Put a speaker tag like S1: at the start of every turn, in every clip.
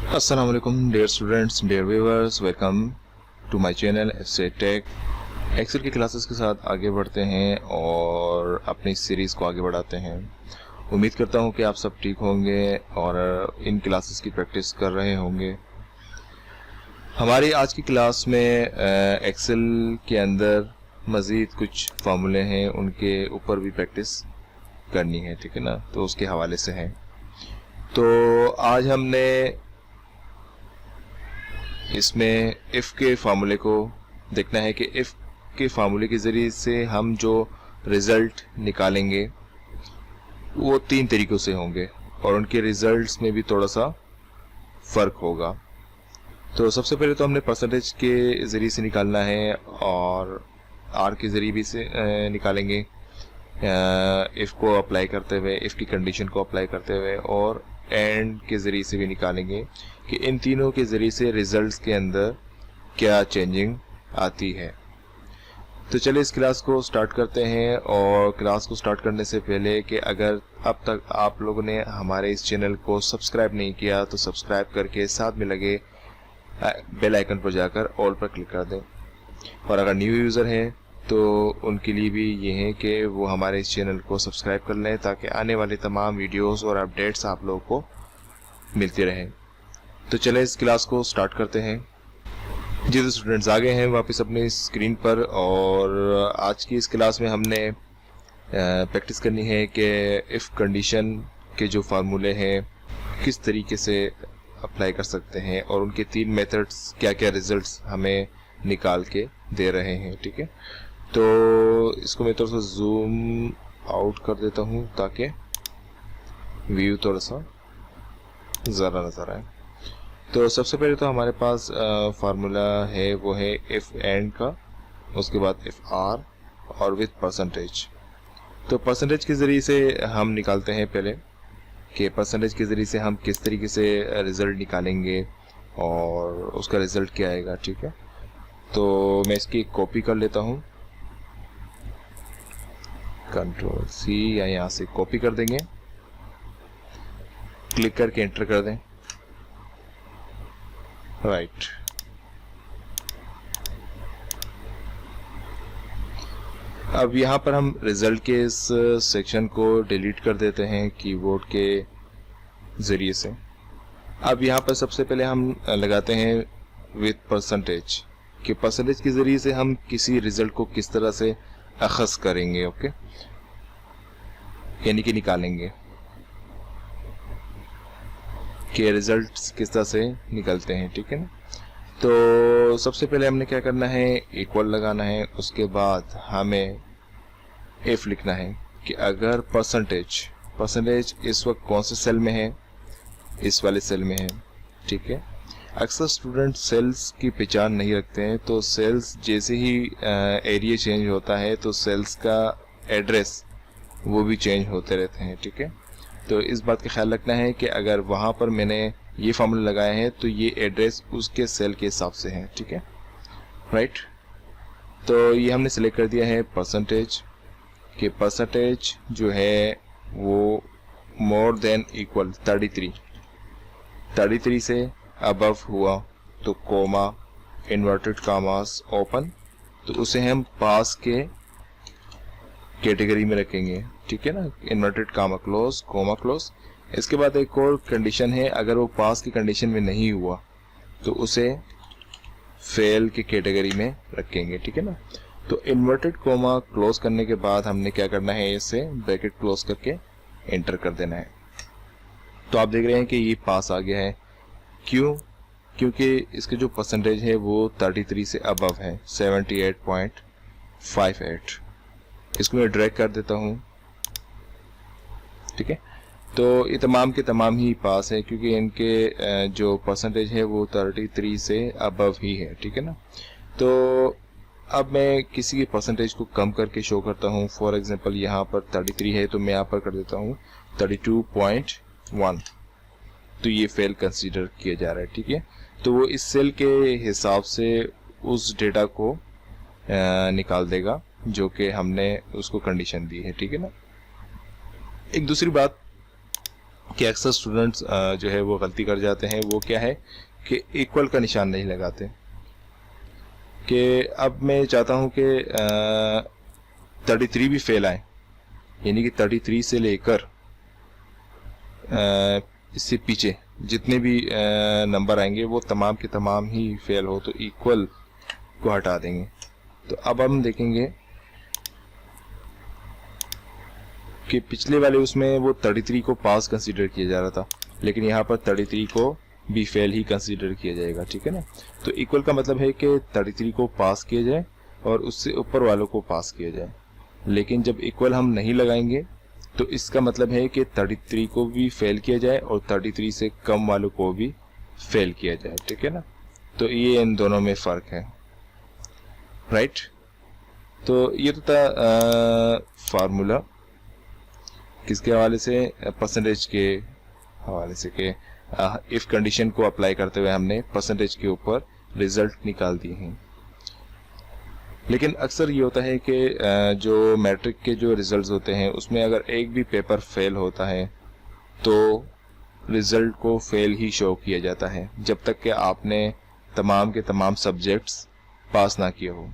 S1: अस्सलाम वालेकुम dear students, dear viewers, welcome to my channel एफसे टेक। एक्सेल की क्लासेस के साथ आगे बढ़ते हैं और अपनी सीरीज़ को आगे बढ़ाते हैं। उम्मीद करता हूं कि आप सब ठीक होंगे और इन क्लासेस की प्रैक्टिस कर रहे होंगे। हमारी आज की क्लास में एक्सेल के अंदर मज़ीद कुछ फार्मूले हैं, उनके ऊपर भी प्रैक्टिस करनी है, ठीक है ना। तो उसके हवाले से है। तो आज हमने इसमें इफ़ के फार्मूले को देखना है कि इफ़ के फार्मूले के ज़रिए से हम जो रिज़ल्ट निकालेंगे वो 3 तरीक़ों से होंगे और उनके रिज़ल्ट्स में भी थोड़ा सा फ़र्क होगा। तो सबसे पहले तो हमने परसेंटेज के ज़रिए से निकालना है और आर के ज़रिए भी से निकालेंगे, इफ़ को अप्लाई करते हुए, इफ़ की कंडीशन को अप्लाई करते हुए, और एंड के ज़रिए से भी निकालेंगे कि इन तीनों के ज़रिए से रिज़ल्ट्स के अंदर क्या चेंजिंग आती है। तो चलिए इस क्लास को स्टार्ट करते हैं। और क्लास को स्टार्ट करने से पहले कि अगर अब तक आप लोगों ने हमारे इस चैनल को सब्सक्राइब नहीं किया तो सब्सक्राइब करके साथ में लगे बेल आइकन पर जाकर ऑल पर क्लिक कर दें। और अगर न्यू यूज़र हैं तो उनके लिए भी ये है कि वो हमारे इस चैनल को सब्सक्राइब कर लें ताकि आने वाले तमाम वीडियोस और अपडेट्स आप लोगों को मिलती रहें। तो चलें इस क्लास को स्टार्ट करते हैं। जी तो स्टूडेंट्स आ गए हैं वापस अपनी स्क्रीन पर और आज की इस क्लास में हमने प्रैक्टिस करनी है कि इफ़ कंडीशन के जो फार्मूले हैं किस तरीके से अप्लाई कर सकते हैं और उनके 3 मेथड्स क्या क्या रिजल्ट्स हमें निकाल के दे रहे हैं, ठीक है। तो इसको मैं थोड़ा सा जूम आउट कर देता हूँ ताकि व्यू थोड़ा सा ज़रा नज़र आए। तो सबसे पहले तो हमारे पास फार्मूला है, वो है इफ़ एंड का, उसके बाद इफ़ आर और विथ परसेंटेज। तो परसेंटेज के ज़रिए से हम निकालते हैं पहले कि परसेंटेज के ज़रिए से हम किस तरीके से रिज़ल्ट निकालेंगे और उसका रिज़ल्ट क्या आएगा, ठीक है। तो मैं इसकी कॉपी कर लेता हूँ, कंट्रोल सी, या यहाँ से कॉपी कर देंगे, क्लिक करके एंटर कर दें, राइट। अब यहाँ पर हम रिज़ल्ट के इस सेक्शन को डिलीट कर देते हैं कीबोर्ड के ज़रिए से। अब यहाँ पर सबसे पहले हम लगाते हैं विथ परसेंटेज, कि परसेंटेज के ज़रिए से हम किसी रिज़ल्ट को किस तरह से अखज़ करेंगे, ओके, यानी कि निकालेंगे कि रिज़ल्ट्स किस तरह से निकलते हैं, ठीक है ना। तो सबसे पहले हमने क्या करना है, इक्वल लगाना है, उसके बाद हमें इफ़ लिखना है कि अगर परसेंटेज इस वक्त कौन से सेल में है, इस वाले सेल में है, ठीक है। अक्सर स्टूडेंट सेल्स की पहचान नहीं रखते हैं, तो सेल्स जैसे ही एरिया चेंज होता है तो सेल्स का एड्रेस वो भी चेंज होते रहते हैं, ठीक है। तो इस बात का ख्याल रखना है कि अगर वहाँ पर मैंने ये फार्मूला लगाए हैं तो ये एड्रेस उसके सेल के हिसाब से है, ठीक है, राइट। तो ये हमने सेलेक्ट कर दिया है परसेंटेज, कि परसेंटेज जो है वो मोर देन इक्वल 33 से अबव हुआ तो कोमा, इन्वर्टेड कामास ओपन, तो उसे हम पास के कैटेगरी में रखेंगे, ठीक है ना। Inverted comma close, comma close. इसके बाद एक और कंडीशन है, अगर वो पास की कंडीशन में नहीं हुआ तो उसे फेल के कैटेगरी में रखेंगे, ठीक है ना। तो इन्वर्टेड कोमा क्लोज करने के बाद हमने क्या करना है, इसे ब्रैकेट क्लोज करके एंटर कर देना है। तो आप देख रहे हैं कि ये पास आ गया है। क्यों? क्योंकि इसके जो परसेंटेज है वो 33 से अबव है, 78.58। इसको मैं ड्रैग कर देता हूँ, ठीक है। तो ये तमाम के तमाम ही पास है क्योंकि इनके जो परसेंटेज है वो 33 से अबव ही है, ठीक है ना। तो अब मैं किसी के परसेंटेज को कम करके शो करता हूँ। फॉर एग्जांपल यहाँ पर 33 है तो मैं यहाँ पर कर देता हूँ 32.1, तो ये फेल कंसीडर किया जा रहा है, ठीक है। तो वो इस सेल के हिसाब से उस डेटा को निकाल देगा जो कि हमने उसको कंडीशन दी है, ठीक है ना। एक दूसरी बात कि अक्सर स्टूडेंट्स जो है वो गलती कर जाते हैं, वो क्या है कि इक्वल का निशान नहीं लगाते। कि अब मैं चाहता हूं कि 33 भी फेल आए, यानी कि 33 से लेकर इससे पीछे जितने भी नंबर आएंगे वो तमाम के तमाम ही फेल हो, तो इक्वल को हटा देंगे। तो अब हम देखेंगे कि पिछले वाले उसमें वो 33 को पास कंसीडर किया जा रहा था, लेकिन यहाँ पर 33 को भी फेल ही कंसीडर किया जाएगा, ठीक है ना। तो इक्वल का मतलब है कि 33 को पास किया जाए और उससे ऊपर वालों को पास किया जाए। लेकिन जब इक्वल हम नहीं लगाएंगे तो इसका मतलब है कि 33 को भी फेल किया जाए और 33 से कम वालों को भी फेल किया जाए, ठीक है ना। तो ये इन दोनों में फ़र्क है, राइट। तो ये तो था फार्मूला किसके हवाले से, परसेंटेज के हवाले से, के इफ़ कंडीशन को अप्लाई करते हुए हमने परसेंटेज के ऊपर रिजल्ट निकाल दिए हैं। लेकिन अक्सर ये होता है कि जो मैट्रिक के जो रिजल्ट्स होते हैं उसमें अगर एक भी पेपर फेल होता है तो रिजल्ट को फेल ही शो किया जाता है जब तक कि आपने तमाम के तमाम सब्जेक्ट्स पास ना किए हो।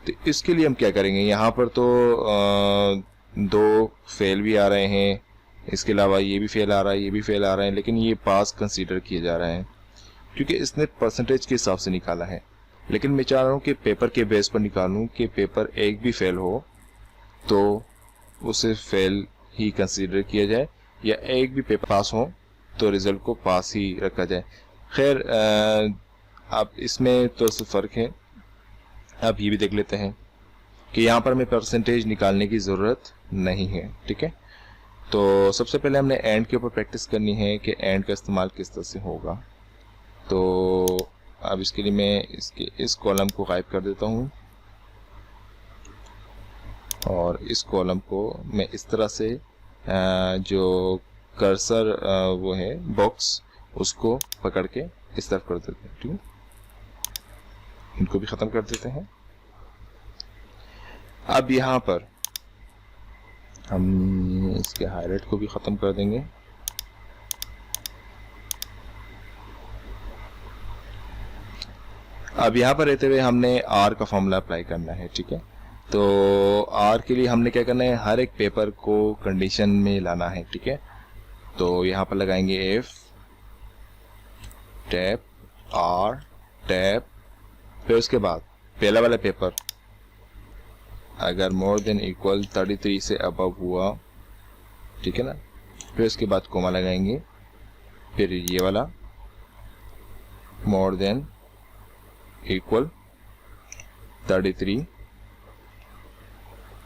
S1: तो इसके लिए हम क्या करेंगे, यहाँ पर तो 2 फेल भी आ रहे हैं, इसके अलावा ये भी फेल आ रहा है, ये भी फेल आ रहा है, लेकिन ये पास कंसीडर किए जा रहे हैं क्योंकि इसने परसेंटेज के हिसाब से निकाला है। लेकिन मैं चाह रहा हूँ कि पेपर के बेस पर निकालूँ कि पेपर एक भी फेल हो तो उसे फेल ही कंसीडर किया जाए, या एक भी पेपर पास हो तो रिजल्ट को पास ही रखा जाए। खैर अब इसमें तो फ़र्क है। अब ये भी देख लेते हैं कि यहाँ पर हमें परसेंटेज निकालने की ज़रूरत नहीं है, ठीक है। तो सबसे पहले हमने एंड के ऊपर प्रैक्टिस करनी है कि एंड का इस्तेमाल किस तरह से होगा। तो अब इसके लिए मैं इस कॉलम को गायब कर देता हूँ और इस कॉलम को मैं इस तरह से जो कर्सर वो है बॉक्स उसको पकड़ के इस तरफ कर देते हैं, ठीक है। इनको भी ख़त्म कर देते हैं। अब यहाँ पर हम इसके हाईलाइट को भी ख़त्म कर देंगे। अब यहाँ पर रहते हुए हमने आर का फॉर्मूला अप्लाई करना है, ठीक है। तो आर के लिए हमने क्या करना है, हर एक पेपर को कंडीशन में लाना है, ठीक है। तो यहाँ पर लगाएंगे एफ टैप आर टैप, फिर उसके बाद पहला वाला पेपर अगर मोर देन इक्वल 33 से अबव हुआ, ठीक है ना, फिर उसके बाद कोमा लगाएंगे, फिर ये वाला मोर देन इक्वल 33,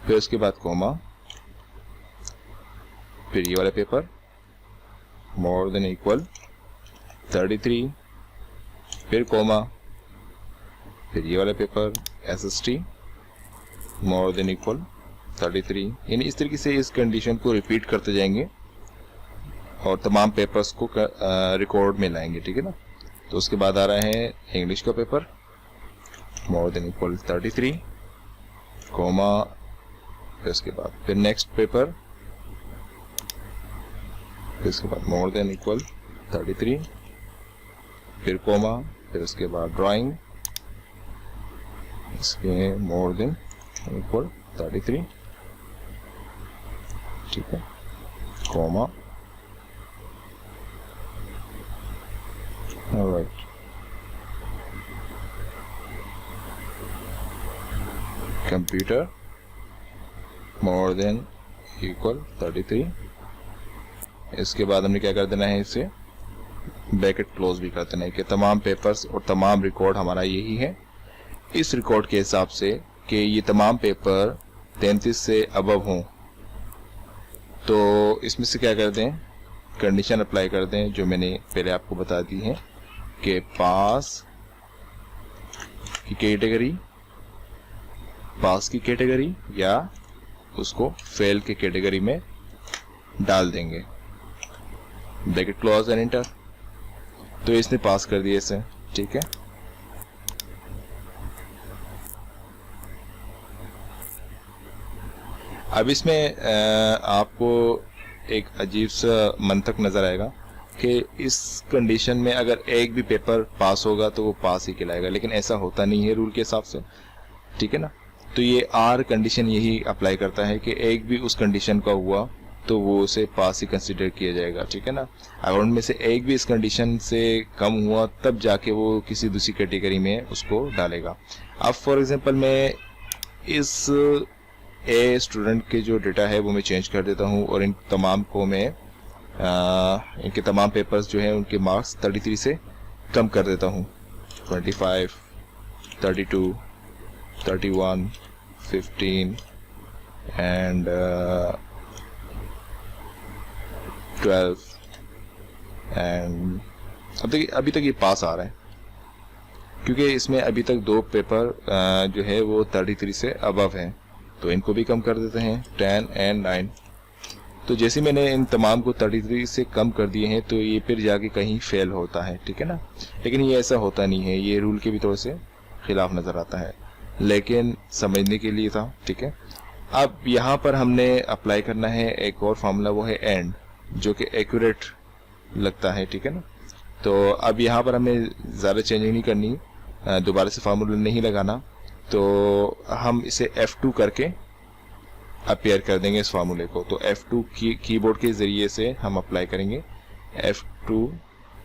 S1: फिर उसके बाद कोमा, फिर ये वाला पेपर मोर देन इक्वल 33, फिर कोमा, फिर ये वाला पेपर SST मोर देन इक्वल 33। यानी इस तरीके से इस कंडीशन को रिपीट करते जाएंगे और तमाम पेपर्स को रिकॉर्ड में लाएंगे, ठीक है ना। तो उसके बाद आ रहा है इंग्लिश का paper more than equal 33 comma, फिर उसके बाद फिर नेक्स्ट पेपर, फिर उसके बाद मोर देन इक्वल 33, फिर कोमा, फिर उसके बाद ड्राइंग, इसके मोर देन इक्वल 33, ठीक है, comma, alright, computer more than equal 33। इसके बाद हमने क्या कर देना है, इसे ब्रैकेट क्लोज भी कर देना है कि तमाम पेपर्स और तमाम रिकॉर्ड हमारा यही है। इस रिकॉर्ड के हिसाब से कि ये तमाम पेपर 33 से अबव हों तो इसमें से क्या कर दें, कंडीशन अप्लाई कर दें जो मैंने पहले आपको बता दी है कि पास की कैटेगरी या उसको फेल की कैटेगरी में डाल देंगे, ब्रैकेट क्लोज एंड एंटर। तो इसने पास कर दिया इसे, ठीक है। अब इसमें आपको एक अजीब सा मंतक नज़र आएगा कि इस कंडीशन में अगर एक भी पेपर पास होगा तो वो पास ही कहलाएगा, लेकिन ऐसा होता नहीं है रूल के हिसाब से, ठीक है ना। तो ये आर कंडीशन यही अप्लाई करता है कि एक भी उस कंडीशन का हुआ तो वो उसे पास ही कंसिडर किया जाएगा, ठीक है ना। अगर उनमें से एक भी इस कंडीशन से कम हुआ तब जाके वो किसी दूसरी कैटेगरी में उसको डालेगा। अब फॉर एग्जांपल मैं इस ए स्टूडेंट के जो डेटा है वो मैं चेंज कर देता हूँ और इन तमाम को मैं इनके तमाम पेपर्स जो हैं उनके मार्क्स 33 से कम कर देता हूँ। 25, 32, 31, 15 एंड 12 एंड अभी तक ये पास आ रहा है, क्योंकि इसमें अभी तक दो पेपर जो है वो 33 से अबव हैं। तो इनको भी कम कर देते हैं 10 एंड 9। तो जैसे मैंने इन तमाम को 33 से कम कर दिए हैं तो ये फिर जाके कहीं फेल होता है, ठीक है ना। लेकिन ये ऐसा होता नहीं है, ये रूल के भी थोड़े से खिलाफ नज़र आता है, लेकिन समझने के लिए था, ठीक है। अब यहाँ पर हमने अप्लाई करना है एक और फार्मूला, वो है एंड, जो कि एक्यूरेट लगता है, ठीक है ना। तो अब यहाँ पर हमें ज़्यादा चेंजिंग नहीं करनी, दोबारा से फार्मूला नहीं लगाना, तो हम इसे F2 करके अपेयर कर देंगे इस फार्मूले को। तो F2 कीबोर्ड के ज़रिए से हम अप्लाई करेंगे। F2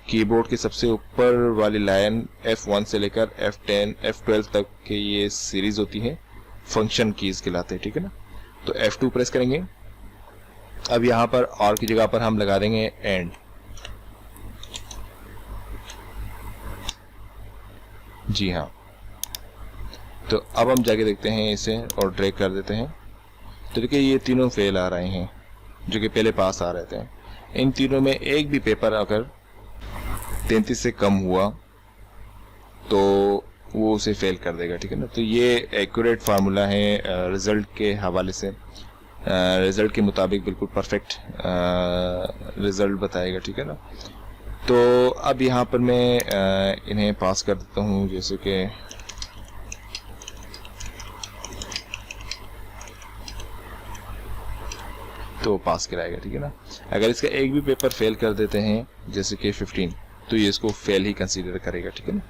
S1: कीबोर्ड के सबसे ऊपर वाली लाइन F1 से लेकर F10, F12 तक के ये सीरीज होती है, फंक्शन कीज कहलाते हैं, ठीक है ना। तो F2 प्रेस करेंगे। अब यहाँ पर और की जगह पर हम लगा देंगे एंड। जी हाँ, तो अब हम जाके देखते हैं इसे और ड्रैग कर देते हैं। तो देखिए ये तीनों फेल आ रहे हैं जो कि पहले पास आ रहे थे। इन तीनों में एक भी पेपर अगर 33 से कम हुआ तो वो उसे फेल कर देगा, ठीक है ना। तो ये एक्यूरेट फार्मूला है रिजल्ट के हवाले से, रिजल्ट के मुताबिक बिल्कुल परफेक्ट रिजल्ट बताएगा, ठीक है ना। तो अब यहाँ पर मैं इन्हें पास कर देता हूँ, जैसे कि तो पास कराएगा, ठीक है ना। अगर इसका एक भी पेपर फेल कर देते हैं जैसे कि 15, तो ये इसको फेल ही कंसीडर करेगा, ठीक है ना।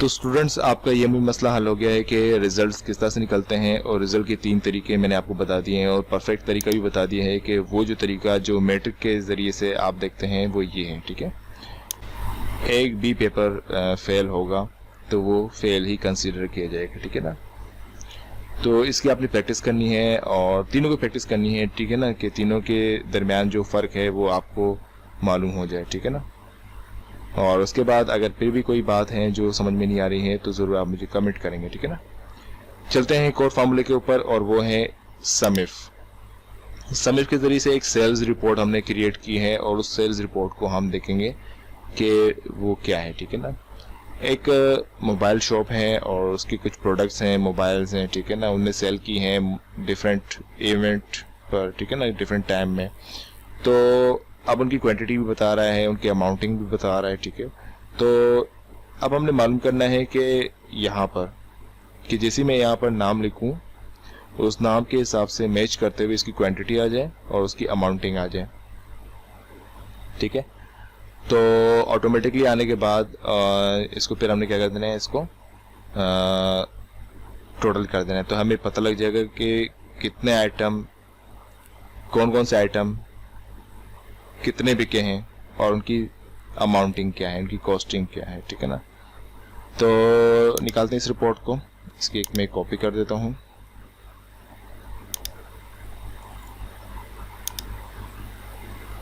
S1: तो स्टूडेंट्स, आपका ये भी मसला हल हो गया है कि रिजल्ट्स किस तरह से निकलते हैं, और रिजल्ट के 3 तरीके मैंने आपको बता दिए हैं, और परफेक्ट तरीका भी बता दिया है कि वो जो तरीका जो मैट्रिक के ज़रिए से आप देखते हैं वो ये है, ठीक है। एक भी पेपर फेल होगा तो वो फेल ही कंसीडर किया जाएगा, ठीक है ना। तो इसकी आपने प्रैक्टिस करनी है और तीनों की प्रैक्टिस करनी है, ठीक है ना, कि तीनों के दरमियान जो फ़र्क है वो आपको मालूम हो जाए, ठीक है ना। और उसके बाद अगर फिर भी कोई बात है जो समझ में नहीं आ रही है तो ज़रूर आप मुझे कमेंट करेंगे, ठीक है ना। चलते हैं एक और फार्मूले के ऊपर, और वो है समिफ। समिफ के ज़रिए से एक सेल्स रिपोर्ट हमने क्रिएट की है और उस सेल्स रिपोर्ट को हम देखेंगे कि वो क्या है, ठीक है ना। एक मोबाइल शॉप है और उसके कुछ प्रोडक्ट्स हैं, मोबाइल्स हैं, ठीक है ना, उनने सेल की हैं डिफरेंट इवेंट पर, ठीक है ना, डिफरेंट टाइम में। तो अब उनकी क्वांटिटी भी बता रहा है, उनकी अमाउंटिंग भी बता रहा है, ठीक है। तो अब हमने मालूम करना है कि यहाँ पर कि जैसे मैं यहाँ पर नाम लिखूँ उस नाम के हिसाब से मैच करते हुए इसकी क्वांटिटी आ जाए और उसकी अमाउंटिंग आ जाए, ठीक है। तो ऑटोमेटिकली आने के बाद इसको फिर हमने क्या कर देना है, इसको टोटल कर देना है। तो हमें पता लग जाएगा कि कितने आइटम, कौन कौन से आइटम कितने बिके हैं और उनकी अमाउंटिंग क्या है, उनकी कॉस्टिंग क्या है, ठीक है ना। तो निकालते हैं इस रिपोर्ट को, इसकी एक मैं कॉपी कर देता हूँ।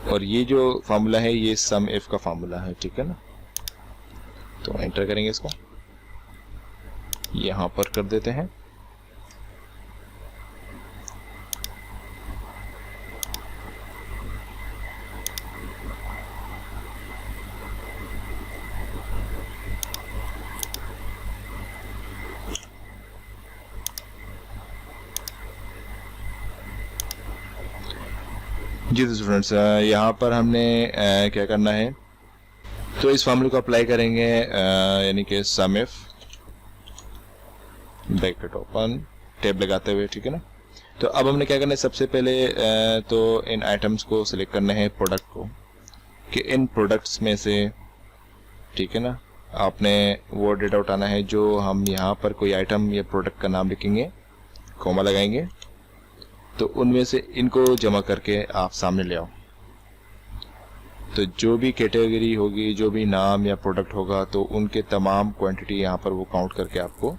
S1: और ये जो फार्मूला है ये सम इफ का फार्मूला है, ठीक है ना। तो एंटर करेंगे, इसको यहाँ पर कर देते हैं। जी तो स्टूडेंट्स, यहाँ पर हमने क्या करना है, तो इस फार्मूले को अप्लाई करेंगे, यानी कि सम इफ ब्रैकेट ओपन टैब लगाते हुए, ठीक है ना। तो अब हमने क्या करना है, सबसे पहले तो इन आइटम्स को सिलेक्ट करना है प्रोडक्ट को, कि इन प्रोडक्ट्स में से, ठीक है ना, आपने वो डेटा उठाना है जो हम यहाँ पर कोई आइटम या प्रोडक्ट का नाम लिखेंगे, कॉमा लगाएंगे, तो उनमें से इनको जमा करके आप सामने ले आओ। तो जो भी कैटेगरी होगी, जो भी नाम या प्रोडक्ट होगा, तो उनके तमाम क्वांटिटी यहाँ पर वो काउंट करके आपको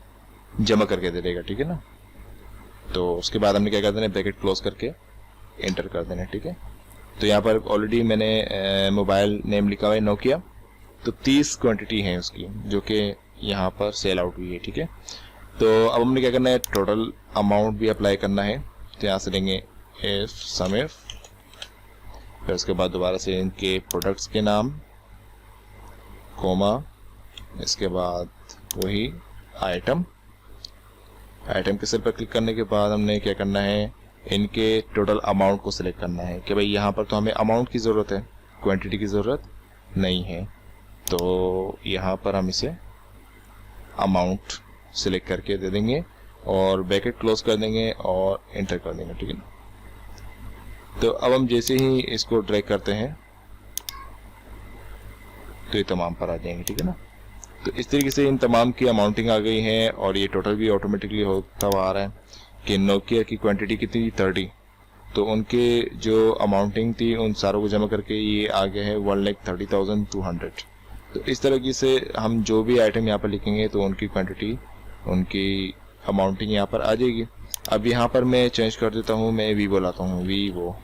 S1: जमा करके दे देगा, ठीक है ना। तो उसके बाद हमने क्या कर देना है, ब्रैकेट क्लोज करके एंटर कर देना है, ठीक है। तो यहाँ पर ऑलरेडी मैंने मोबाइल नेम लिखा हुआ है नोकिया, तो 30 क्वांटिटी है उसकी जो कि यहाँ पर सेल आउट हुई है, ठीक है। तो अब हमने क्या करना है, टोटल अमाउंट भी अप्लाई करना है। तो यहाँ से लेंगे इफ सम इफ, फिर उसके बाद दोबारा से इनके प्रोडक्ट्स के नाम, कोमा, इसके बाद वही आइटम के सेल पर क्लिक करने के बाद हमने क्या करना है, इनके टोटल अमाउंट को सिलेक्ट करना है कि भाई यहाँ पर तो हमें अमाउंट की ज़रूरत है, क्वांटिटी की ज़रूरत नहीं है। तो यहाँ पर हम इसे अमाउंट सिलेक्ट करके दे देंगे और ब्रैकेट क्लोज कर देंगे और एंटर कर देंगे, ठीक है ना। तो अब हम जैसे ही इसको ड्रैग करते हैं तो ये तमाम पर आ जाएंगे, ठीक है ना। तो इस तरीके से इन तमाम की अमाउंटिंग आ गई है और ये टोटल भी ऑटोमेटिकली होता हुआ आ रहा है कि नोकिया की क्वांटिटी कितनी थी, 30। तो उनके जो अमाउंटिंग थी उन सारों को जमा करके ये आ गया है 1,30,200। तो इस तरीके से हम जो भी आइटम यहाँ पर लिखेंगे तो उनकी क्वांटिटी, उनकी अमाउंटिंग यहाँ पर आ जाएगी। अब यहाँ पर मैं चेंज कर देता हूँ, मैं वीवो लाता हूँ, वीवो।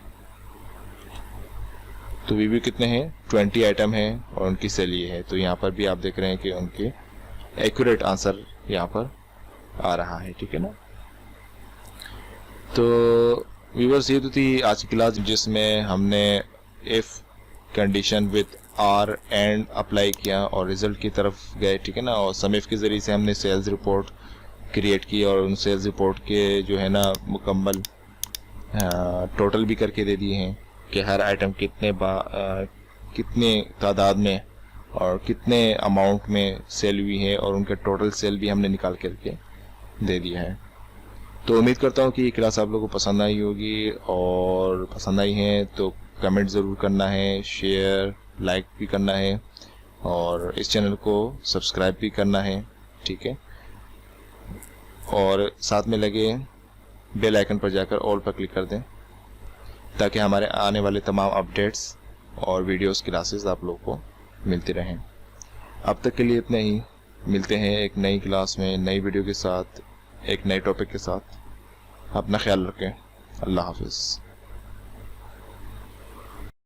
S1: तो वीवो कितने हैं, 20 आइटम हैं और उनकी सेल ये है। तो यहाँ पर भी आप देख रहे हैं कि उनके एक्यूरेट आंसर यहाँ पर आ रहा है, ठीक है ना। तो व्यूअर्स, ये तो थी आज की क्लास जिसमें हमने if condition with or and apply किया और रिजल्ट की तरफ गए, ठीक है ना। और सम इफ के ज़रिए से हमने सेल्स रिपोर्ट क्रिएट की और उन सेल्स रिपोर्ट के जो है ना मुकम्मल टोटल भी करके दे दिए हैं कि हर आइटम कितने तादाद में और कितने अमाउंट में सेल हुई है और उनका टोटल सेल भी हमने निकाल करके दे दिया है। तो उम्मीद करता हूँ कि ये क्लास आप लोगों को पसंद आई होगी, और पसंद आई है तो कमेंट ज़रूर करना है, शेयर लाइक भी करना है और इस चैनल को सब्सक्राइब भी करना है, ठीक है। और साथ में लगे बेल आइकन पर जाकर ऑल पर क्लिक कर दें ताकि हमारे आने वाले तमाम अपडेट्स और वीडियोस क्लासेस आप लोगों को मिलती रहें। अब तक के लिए इतना ही, मिलते हैं एक नई क्लास में नई वीडियो के साथ, एक नए टॉपिक के साथ। अपना ख्याल रखें। अल्लाह हाफिज़।